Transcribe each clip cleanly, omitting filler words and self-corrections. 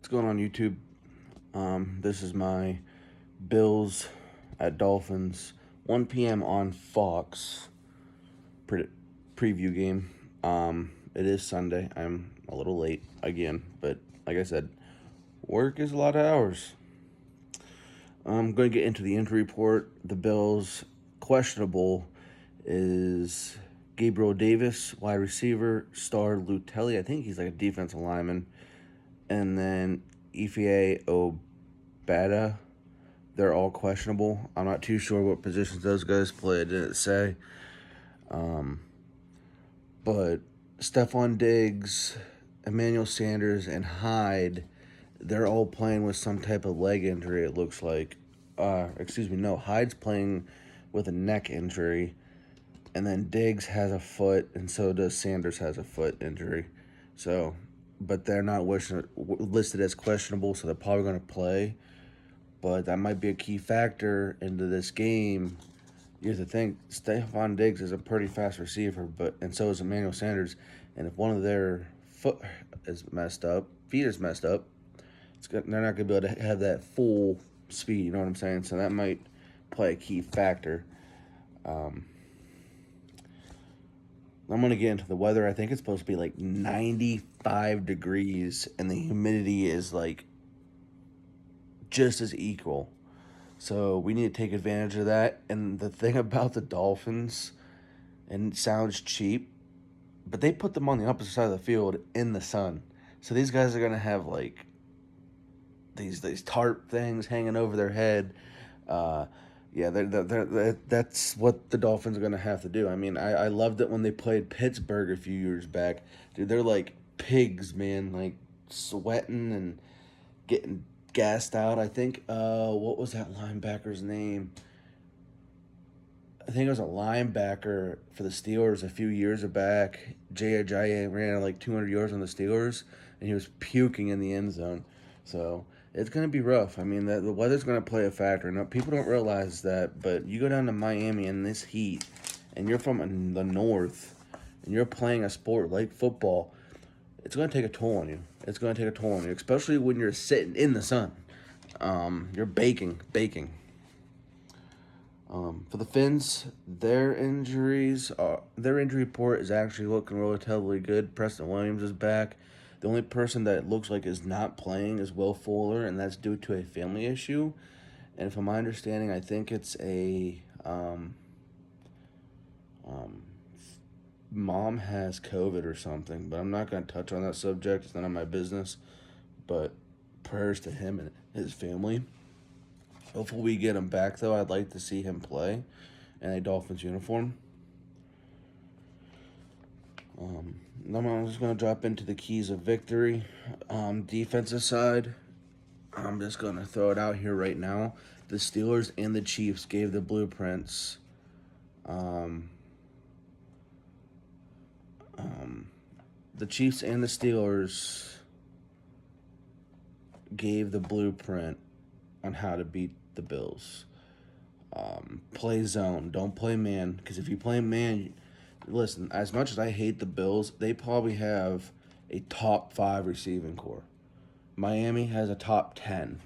What's going on, YouTube? This is my Bills at Dolphins, 1 p.m. on Fox preview game. It is Sunday. I'm a little late again, but like I said, work is a lot of hours. I'm going to get into the injury report. The Bills questionable is Gabriel Davis, wide receiver, Star Lutelli. I think he's like a defensive lineman. And then Ife Obada, they're all questionable. I'm not too sure what positions those guys play. It didn't say. But Stephon Diggs, Emmanuel Sanders, and Hyde, they're all playing with some type of leg injury, it looks like. Hyde's playing with a neck injury. And then Diggs has a foot, and so does Sanders has a foot injury. So, but they're not listed as questionable, so they're probably going to play. But that might be a key factor into this game. You have to think Stephon Diggs is a pretty fast receiver, and so is Emmanuel Sanders. And if one of their feet is messed up, they're not going to be able to have that full speed. You know what I'm saying? So that might play a key factor. I'm going to get into the weather. I think it's supposed to be like 95 degrees, and the humidity is like just as equal. So we need to take advantage of that. And the thing about the Dolphins, and it sounds cheap, but they put them on the opposite side of the field in the sun. So these guys are going to have like these tarp things hanging over their head. That's what the Dolphins are going to have to do. I mean, I loved it when they played Pittsburgh a few years back. Dude, they're like pigs, man, like sweating and getting gassed out. I think, what was that linebacker's name? I think it was a linebacker for the Steelers a few years back. Jay Ajayi ran like 200 yards on the Steelers, and he was puking in the end zone. So it's going to be rough. I mean, the weather's going to play a factor. No, people don't realize that, but you go down to Miami in this heat, and you're from the north, and you're playing a sport like football, it's going to take a toll on you. It's going to take a toll on you, especially when you're sitting in the sun. You're baking. For the Finns, their injury report is actually looking relatively good. Preston Williams is back. The only person that it looks like is not playing is Will Fuller, and that's due to a family issue. And from my understanding, I think it's a mom has COVID or something, but I'm not going to touch on that subject. It's none of my business. But prayers to him and his family. Hopefully we get him back, though. I'd like to see him play in a Dolphins uniform. I'm just going to drop into the keys of victory. Defensive side, I'm just going to throw it out here right now. The Steelers and the Chiefs gave the blueprints. The Chiefs and the Steelers gave the blueprint on how to beat the Bills. Play zone. Don't play man. Because if you play man, listen, as much as I hate the Bills, they probably have a top 5 receiving core. Miami has a top 10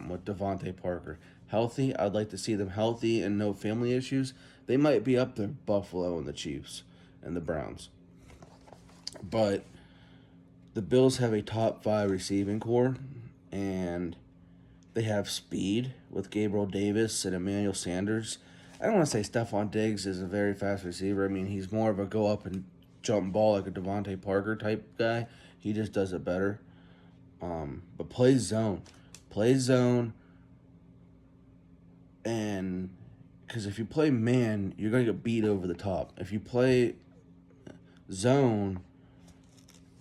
with Devontae Parker. Healthy, I'd like to see them healthy and no family issues. They might be up there, Buffalo and the Chiefs and the Browns. But the Bills have a top 5 receiving core, and they have speed with Gabriel Davis and Emmanuel Sanders. I don't want to say Stephon Diggs is a very fast receiver. I mean, he's more of a go up and jump ball like a Devontae Parker type guy. He just does it better. But play zone. And because if you play man, you're going to get beat over the top. If you play zone,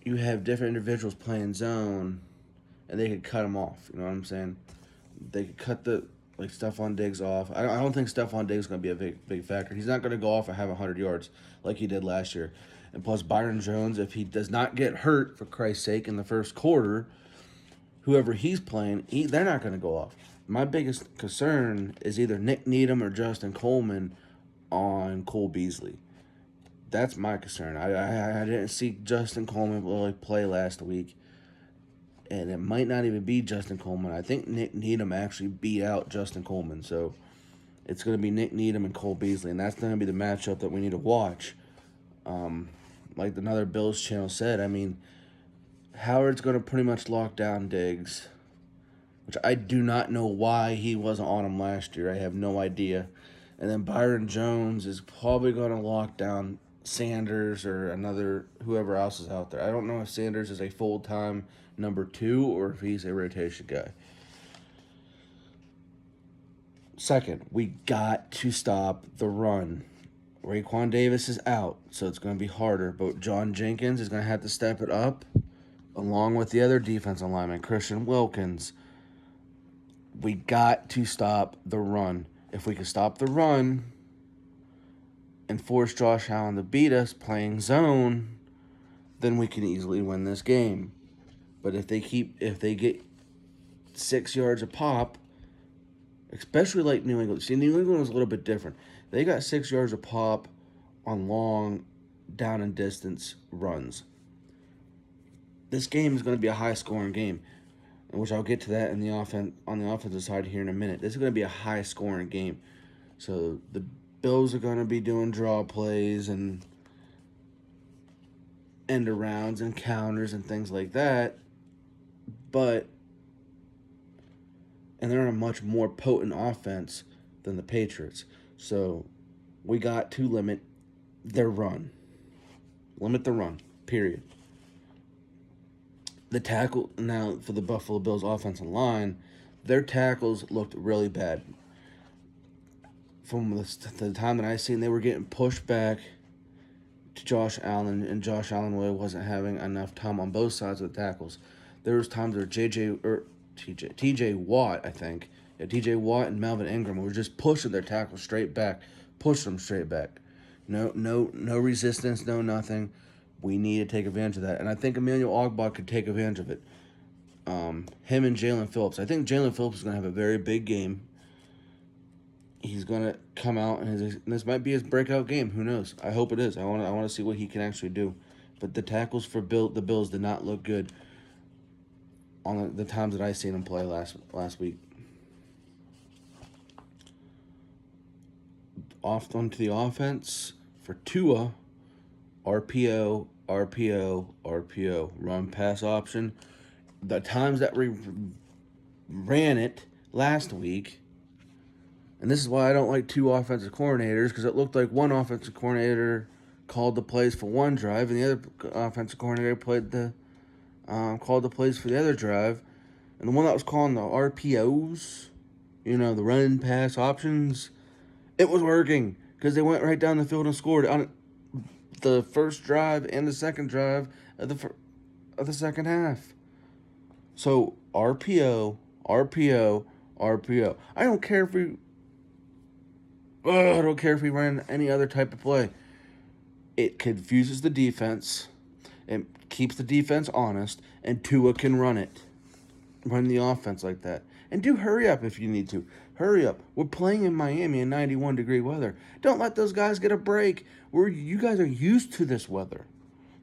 you have different individuals playing zone, and they could cut them off. You know what I'm saying? They could cut Stephon Diggs off. I don't think Stephon Diggs is going to be a big factor. He's not going to go off and have 100 yards like he did last year. And plus, Byron Jones, if he does not get hurt, for Christ's sake, in the first quarter, whoever he's playing, they're not going to go off. My biggest concern is either Nick Needham or Justin Coleman on Cole Beasley. That's my concern. I didn't see Justin Coleman play last week. and it might not even be Justin Coleman. I think Nick Needham actually beat out Justin Coleman, so it's going to be Nick Needham and Cole Beasley, and that's going to be the matchup that we need to watch. Like another Bills channel said, I mean, Howard's going to pretty much lock down Diggs, which I do not know why he wasn't on him last year. I have no idea. And then Byron Jones is probably going to lock down Sanders or whoever else is out there. I don't know if Sanders is a full-time number 2 or if he's a rotation guy. Second, we got to stop the run. Raekwon Davis is out, so it's going to be harder. But John Jenkins is going to have to step it up, along with the other defensive lineman, Christian Wilkins. We got to stop the run. If we can stop the run and force Josh Allen to beat us playing zone, then we can easily win this game. But if they get 6 yards a pop, especially like New England. See, New England was a little bit different. They got 6 yards a pop on long down and distance runs. This game is going to be a high-scoring game, which I'll get to that on the offensive side here in a minute. This is going to be a high-scoring game. So the Bills are going to be doing draw plays and end arounds and counters and things like that. And they're on a much more potent offense than the Patriots. So we got to limit their run. Limit the run, period. The tackle, now for the Buffalo Bills offensive line, their tackles looked really bad. From the time that I seen, they were getting pushed back to Josh Allen, and Josh Allen wasn't having enough time on both sides of the tackles. There was times where TJ Watt, I think. Yeah, TJ Watt and Melvin Ingram were just pushing their tackles straight back. Push them straight back. No resistance, no nothing. We need to take advantage of that. And I think Emmanuel Ogbah could take advantage of it. Him and Jalen Phillips. I think Jalen Phillips is going to have a very big game. He's going to come out, and this might be his breakout game. Who knows? I hope it is. I want to see what he can actually do. But the tackles for the Bills did not look good on the times that I seen him play last week. Off onto the offense for Tua, RPO, run pass option. The times that we ran it last week, and this is why I don't like 2 offensive coordinators, because it looked like one offensive coordinator called the plays for one drive, and the other offensive coordinator called the plays for the other drive. And the one that was calling the RPOs, the run pass options, it was working because they went right down the field and scored on the first drive and the second drive of the second half. So RPO. I don't care if we run any other type of play. It confuses the defense. It keeps the defense honest, and Tua can run the offense like that. And hurry up if you need to. Hurry up. We're playing in Miami in 91-degree weather. Don't let those guys get a break. You guys are used to this weather.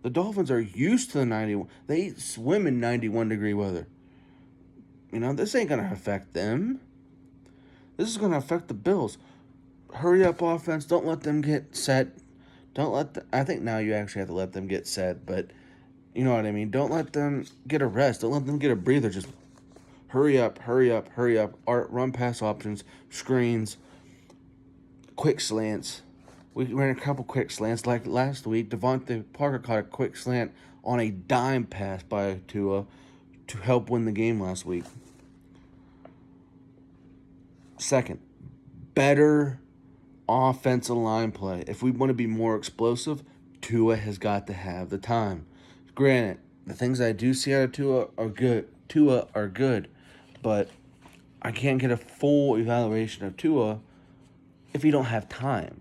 The Dolphins are used to the 91. They swim in 91-degree weather. This ain't going to affect them. This is going to affect the Bills. Hurry up offense. Don't let them get set. I think now you actually have to let them get set, but you know what I mean. Don't let them get a rest. Don't let them get a breather. Just hurry up. Run pass options, screens, quick slants. We ran a couple quick slants. Like last week, Devontae Parker caught a quick slant on a dime pass by Tua to help win the game last week. Second, better offensive line play. If we want to be more explosive, Tua has got to have the time. Granted, the things I do see out of Tua are good, but I can't get a full evaluation of Tua if you don't have time.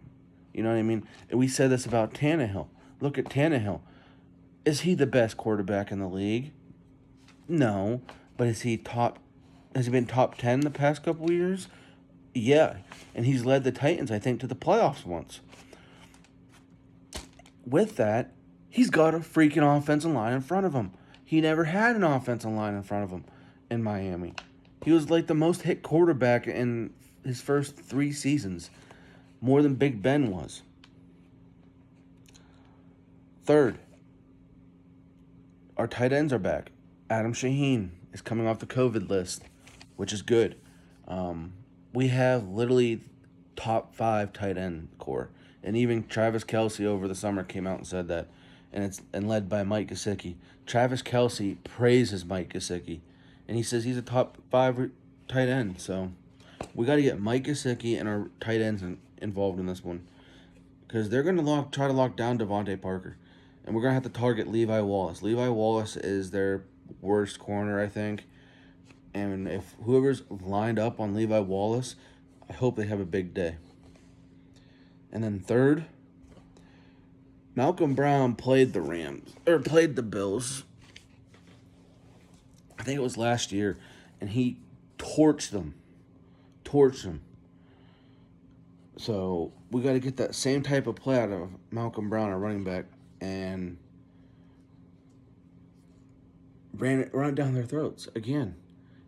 You know what I mean? And we said this about Tannehill. Look at Tannehill. Is he the best quarterback in the league? No, but has he been top 10 the past couple of years? Yeah, and he's led the Titans, I think, to the playoffs once. With that, he's got a freaking offensive line in front of him. He never had an offensive line in front of him in Miami. He was like the most hit quarterback in his first 3 seasons, more than Big Ben was. Third, our tight ends are back. Adam Shaheen is coming off the COVID list, which is good. We have literally top 5 tight end core. And even Travis Kelce over the summer came out and said that. And led by Mike Gesicki. Travis Kelce praises Mike Gesicki. And he says he's a top 5 tight end. So we got to get Mike Gesicki and our tight ends involved in this one. Because they're going to try to lock down Devontae Parker. And we're going to have to target Levi Wallace. Levi Wallace is their worst corner, I think. And if whoever's lined up on Levi Wallace, I hope they have a big day. And then third, Malcolm Brown played the Bills. I think it was last year, and he torched them. So we got to get that same type of play out of Malcolm Brown, our running back, and run it down their throats again.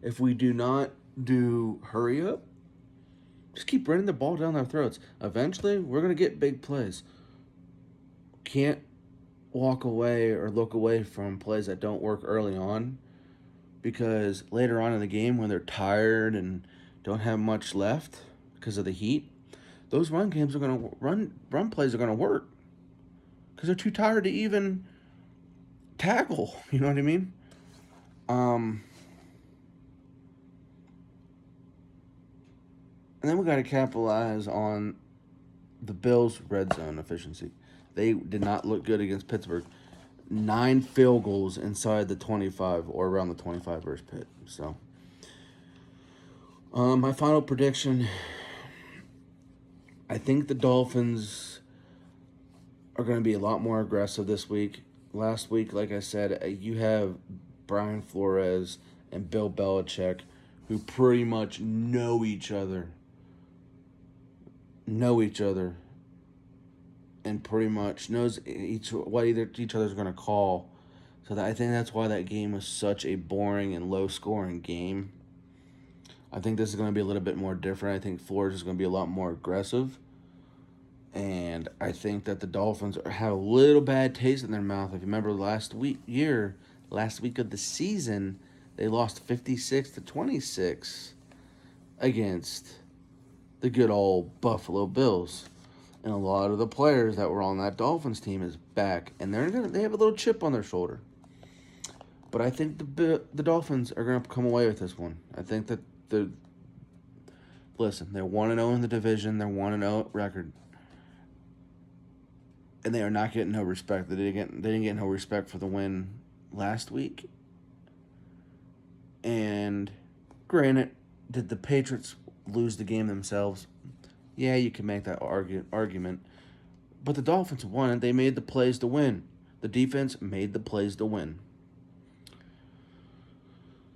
If we do not do hurry up, just keep running the ball down their throats. Eventually, we're going to get big plays. Can't walk away or look away from plays that don't work early on, because later on in the game when they're tired and don't have much left because of the heat, those run plays are going to work because they're too tired to even tackle. You know what I mean? And then we got to capitalize on the Bills' red zone efficiency. They did not look good against Pittsburgh. 9 field goals inside the 25 or around the 25 versus Pitt. So, my final prediction, I think the Dolphins are going to be a lot more aggressive this week. Last week, like I said, you have Brian Flores and Bill Belichick, who pretty much know each other, and pretty much knows what each other's going to call. So I think that's why that game was such a boring and low-scoring game. I think this is going to be a little bit more different. I think Flores is going to be a lot more aggressive. And I think that the Dolphins have a little bad taste in their mouth. If you remember last week of the season, they lost 56-26 against the good old Buffalo Bills. And a lot of the players that were on that Dolphins team is back, and they have a little chip on their shoulder. But I think the Dolphins are going to come away with this one. I think that they're 1-0 in the division, they're 1-0 record, and they are not getting no respect. They didn't get no respect for the win last week. And granted, did the Patriots lose the game themselves? Yeah, you can make that argument. But the Dolphins won, and they made the plays to win. The defense made the plays to win.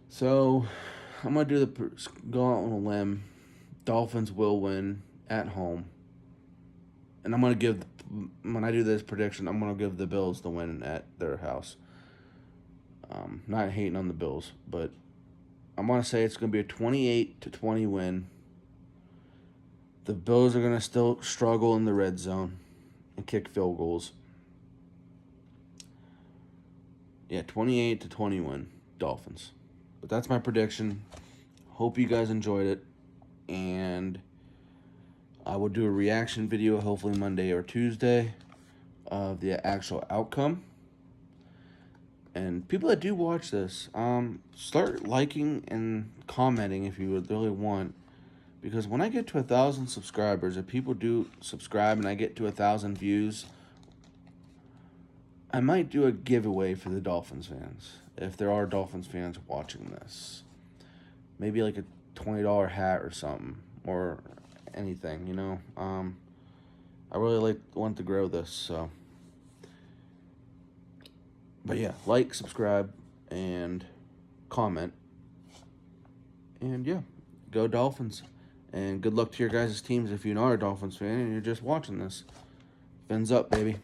So, I'm going to go out on a limb. Dolphins will win at home. And when I do this prediction, I'm going to give the Bills the win at their house. Not hating on the Bills, but I'm going to say it's going to be a 28-20 win. The Bills are going to still struggle in the red zone and kick field goals. Yeah, 28-20 win, Dolphins. But that's my prediction. Hope you guys enjoyed it. And I will do a reaction video hopefully Monday or Tuesday of the actual outcome. And people that do watch this, start liking and commenting if you would really want. Because when I get to 1,000 subscribers, if people do subscribe and I get to 1,000 views, I might do a giveaway for the Dolphins fans. If there are Dolphins fans watching this. Maybe like a $20 hat or something. Or anything, you know. I really want to grow this, so. But yeah, like, subscribe, and comment. And yeah, go Dolphins. And good luck to your guys' teams if you are a Dolphins fan and you're just watching this. Fins up, baby.